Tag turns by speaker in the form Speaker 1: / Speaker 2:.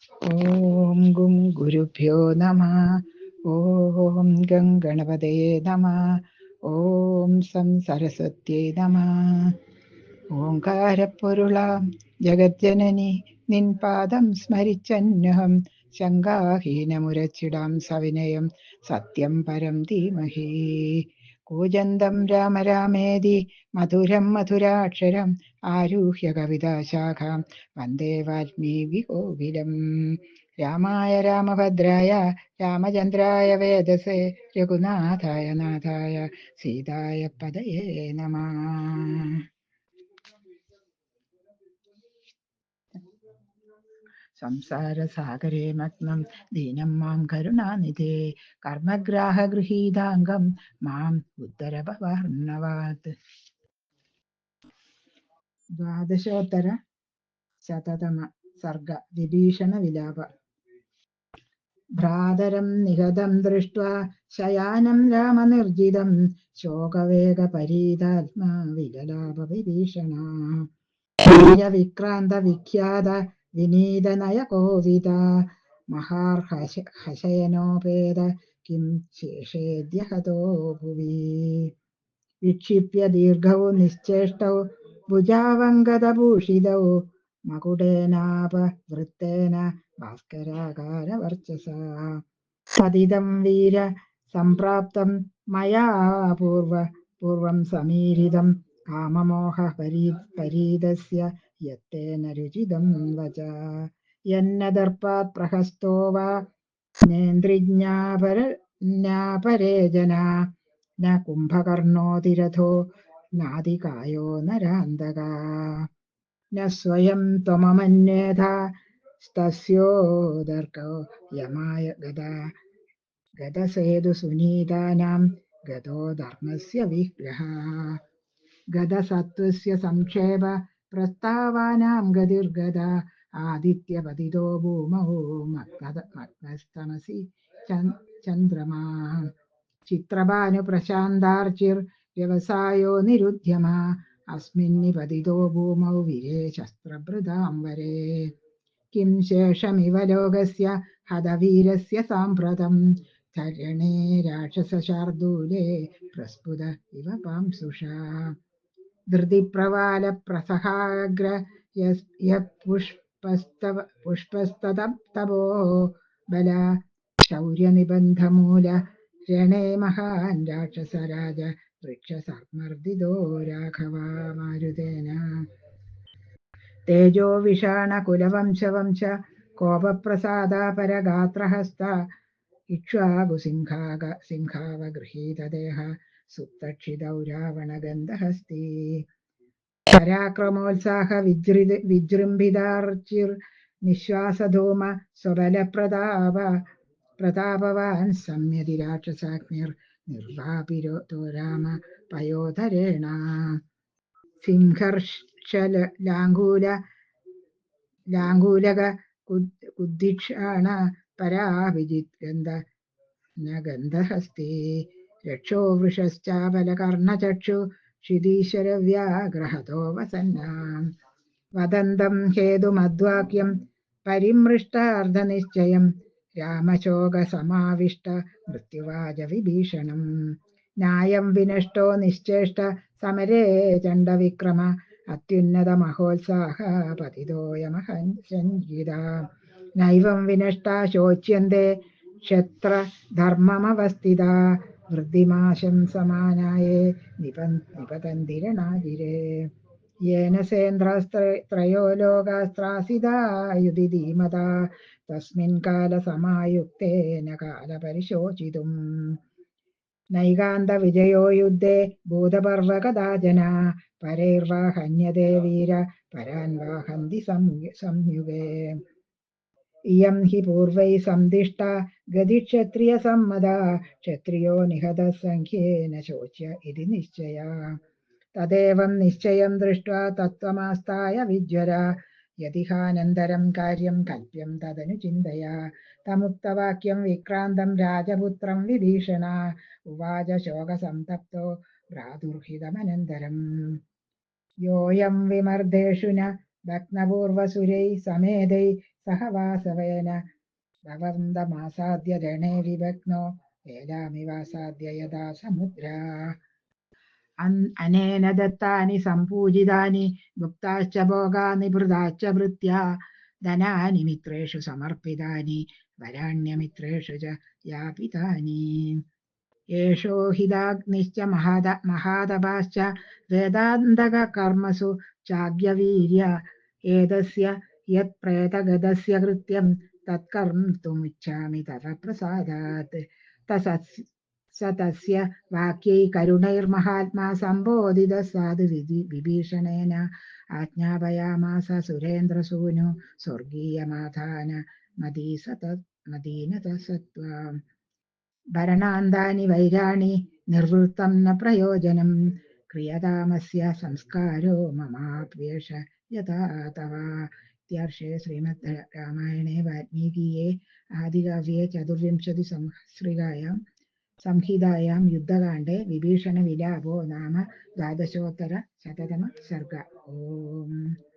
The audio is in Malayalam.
Speaker 1: ഓം ഗും ഗുരുഭ്യോ നമഃ. ഓം ഗം ഗണപതയേ നമഃ. ഓം സം സരസ്വത്യേ നമഃ. ഓംകാരപ്പൊരുളാം ജഗജ്ജനനി നിൻ പാദം സ്മരിച്ചന്യഹം ശങ്കാഹീനമുരച്ചിടാം സവിനയം സത്യം പരം ധീമഹി. കൂജന്തം രാമ രാമേതി മധുരം മധുരാക്ഷരം ആരുഹ്യ കവിതാശാഖാം വന്ദേ വാൽമീകി കോകിലം. രാമായ രാമഭദ്രായ രാമചന്ദ്രായ വേദസേ രഘുനാഥായ നാഥായ സീതായ പദയേ നമഃ. സംസാരസാഗരേ മഗ്നം ദീനം മാം കരുണാനിധേ കർമ്മഗ്രാഹഗൃഹീതാംഗം മാം ഉദ്ധരഭവാർണവാത്. ദ്വാദശോത്തര ശതതമ സർഗ. വിഭീഷണ വിലാപ. ഭ്രാതരം നിഹതം ദൃഷ്ട്വാ ശയാനം രാമനിർജിതം ശോകവേഗപരീതാത്മാ വിലലാപ വിഭീഷണ. വിക്രാന്ത വിഖ്യാത വിനീതനയകോവിദ മഹാർഹശയനോപേത കിം ശേഷേദ്യ ഹതോ ഭുവി. വിക്ഷിപ്യ ദീർഘൗ നിശ്ചേഷ്ടൗ ഭുജാവങ്കദഭൂഷിതൗ മകുടേനാപവൃത്തേന ഭാസ്കരാകാരവർച്ചസാ. പതിതം വീര സംപ്രാപ്തം മയാ പൂർവം സമീരിതം കാമമോഹ പരീതസ്യ യത്തേന രുചിതം വച. യന്ന ദർപ്പാത് പ്രഹസ്തോ വാ നേന്ദ്രിജ്ഞാപരേജന ന കുംഭകർണോതിരഥോ നാദികായോ നരാന്തക. ന സ്വയം ത്വമമന്യേഥ സ്തസ്യോദർക്കോ യമായ ഗതസേതു സുനീതാനാം ഗതോ ധർമ്മസ്യ വിഗ്രഹ. ഗതസത്വസ്യ സംക്ഷേപ പ്രസ്താവാനാം ഗതിർഗത ആദിത്യപതിതോ ഭൂമൗ മഗ്നസ്തമസി ചന്ദ്രമാ. ചിത്രഭാനു പ്രശാന്താർച്ചിർ വ്യവസായോ നിരുദ്യമ അസ്മിന്നിപതിതോ ഭൂമൗ വിരേ ശസ്ത്രഭൃതാംബരേ. കിം ശേഷമിവ ലോകസ്യ ഹതവീരസ്യ സാമ്പ്രതം ചരണേ രാക്ഷസശാർദൂലേ പ്രസ്ഫുത ഇവ പാംസുഷാ. ധൃതിപ്രവാല പ്രസഹാഗ്ര പുഷ്പസ്തതപോ ബല ശൗര്യനിബന്ധമൂല രണേ മഹാൻ രാക്ഷസരാജ വൃക്ഷസമർദ്ദിതോ രാഘവ മാരുതേന. തേജോ വിഷാണ കുലവംശ കോപപ്രസാദാപരഗാത്രഹസ്ത ഇക്ഷ്വാകുസിംഹാവഗൃഹീതദേഹ സുപ്തക്ഷിതൗ രാവണഗന്ധഹസ്തി. പരാക്രമോത്സാഹ വിജൃംഭിതാർച്ചിർ നിശ്വാസധൂമ സ്വബലപ്രതാപവാൻ സംയതി രാക്ഷസാഗ്നിർ നിർവാപിരോ രാമ പയോധരേണ. സിംഹർഷലാംഗൂലക കുദ്ദിക്ഷാണ പരാഭിജിത് ഗന്ധഹസ്തി. രക്ഷോ വൃഷശ്ചാബലകർണചക്ഷു ക്ഷിതീശ്വരവ്യാഗ്രഹതോ വസന്നാം. വദന്തം ഹേതുമദ്വാക്യം പരിമൃഷ്ടാർദ്ധനിശ്ചയം രാമശോകസമാവിഷ്ട മൃത്യുവാച വിഭീഷണം. ന്യായം വിനഷ്ടോ നിശ്ചേഷ്ട സമരേ ചണ്ഡവിക്രമ അത്യുന്നത മഹോത്സാഹ പതിതോയമഹൻ സഞ്ജിത. നൈവം വിനഷ്ടാ ശോച്യന്തേ ക്ഷത്രധർമ്മമവസ്ഥിത വൃദ്ധിമാശം സമാനായേ നിപതന്തി രണാജിരേ. യേന സേന്ദ്രസ്ത്രയോ ലോകാസ്ത്രാസിതാ യുധി ധീമതാ തസ്മിൻ കാലസമായുക്തേന കാലപരിശോചിതും. നൈകാന്ത വിജയോ യുദ്ധേ ഭൂതപർവ കഥാചന പരൈർവാ ഹന്യതേ വീര പരാൻ വാ ഹന്തി സംയുഗേ. ഇയം ഹി പൂർവൈ സന്ദിഷ്ട ഗതിക്ഷത്രിയ സമ്മത ക്ഷത്രിയോ നിഹത സംഖ്യേന ശോച്യ ഇതി നിശ്ചയ. തദേവം നിശ്ചയം ദൃഷ്ട്വാ തത്വമാസ്ഥായ വിജ്വര യതിഹാനന്തരം കാര്യം കല്പ്യം തദനു ചിന്തയ. തമുക്തവാക്യം വിക്രാന്തം രാജപുത്രം വിഭീഷണ ഉവാച ശോകസന്തപ്തോ ഭ്രാതുർഹിതമനന്തരം. യോയം വിമർദേഷു ന ഭഗ്നപൂർവസുരൈ സമേതൈ सह वासवेन भवन्तमासाद्य रणे विभग्नो वेलामिवासाद्य यदा समुद्रा अनेन दत्तानि सम्पूजितानि भुक्ताश्च भोगानि भृताश्च भृत्या धनानि मित्रेषु समर्पितानि वराण्यमित्रेषु च यापितानि येषो हिदाग्निश्च महादपाश्च वेदान्तकर्मसु चाज्ञवीर्य एतस्य यत्प्रेतगतस्य कृत्यं तत्कर्तुमिच्छामि तव प्रसादात् स तस्य वाक्यै करुणैर्महात्मा सम्बोधितः साधु विभीषणेन आज्ञापयामास सुरेन्द्रसूनु स्वर्गीयमाधान मदीनत सत्त्वा भरणान्तानि वैराणि निर्वृत्तं न प्रयोजनं क्रियतामस्य संस्कारो ममाप्येष यथा तव इत्यर्षे श्रीमद् रामायणे वाल्मीकीये आदिकाव्ये चतुर्विंशतिसहस्रिकायां संहितायां युद्धकाण्डे विभीषणविलापो नाम द्वादशोत्तरशततमः सर्गः। ओम्।